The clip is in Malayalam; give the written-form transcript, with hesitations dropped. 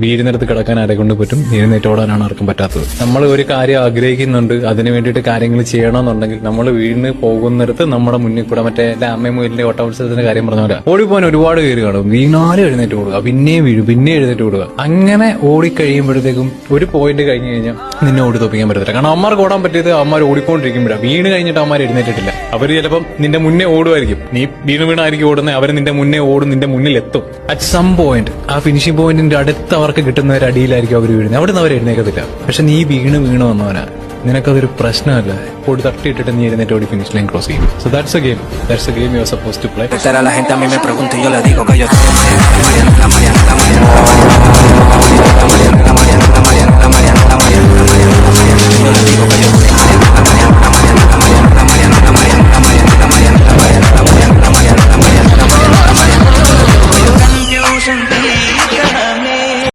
വീടിനടുത്ത് കിടക്കാൻ ആരെ കൊണ്ട് പറ്റും, എഴുന്നേറ്റോടാനാണ് ആർക്കും പറ്റാത്തത്. നമ്മൾ ഒരു കാര്യം ആഗ്രഹിക്കുന്നുണ്ട്, അതിന് വേണ്ടിയിട്ട് കാര്യങ്ങൾ ചെയ്യണമെന്നുണ്ടെങ്കിൽ നമ്മൾ വീടിന് പോകുന്നിടത്ത് നമ്മുടെ മുന്നിൽ കൂടെ മറ്റേ അമ്മയും മുയലിന്റെ ഓട്ടോത്സവത്തിന്റെ കാര്യം പറഞ്ഞ പോലെ ഓടിപ്പോകാൻ ഒരുപാട് പേര് കാണും. വീണാലും എഴുന്നേറ്റ് കൊടുക്കുക, പിന്നെയും വീഴും, പിന്നെ എഴുന്നേറ്റ് കൊടുക്കുക. അങ്ങനെ ഓടിക്കഴിയുമ്പോഴത്തേക്കും ഒരു പോയിന്റ് കഴിഞ്ഞ് കഴിഞ്ഞാൽ നിന്നെ ഓടി തോപ്പിക്കാൻ പറ്റത്തില്ല. കാരണം അമ്മമാർക്ക് ഓടാൻ പറ്റിയത് അമ്മമാർ ഓടിക്കൊണ്ടിരിക്കുമ്പോഴാണ്. വീണ് കഴിഞ്ഞിട്ട് അമ്മമാർ എഴുന്നേറ്റിട്ടില്ല. അവർ ചിലപ്പം നിന്റെ മുന്നേ ഓടുമായിരിക്കും, നീ വീണായിരിക്കും ഓടുന്നത്, അവർ നിന്റെ മുന്നേ ഓടും, നിന്റെ മുന്നിൽ എത്തും. അറ്റ് സം പോയിന്റ് ആ ഫിനിഷിംഗ് പോയിന്റിന്റെ അടുത്ത് അവർക്ക് കിട്ടുന്ന ഒരു അടിയിലായിരിക്കും അവർ വീഴുന്നത്. അവിടെ നിന്ന് അവർ എഴുന്നേക്കത്തില്ല. പക്ഷെ നീ വീണ് വന്നവനാ, നിനക്കതൊരു പ്രശ്നമല്ല. ഓടി തട്ടിയിട്ടിട്ട് നീ എഴുന്നേറ്റ് ഓടി ഫിനിഷ് ലൈൻ ക്രോസ് ചെയ്യും. So that's a game you are supposed to play.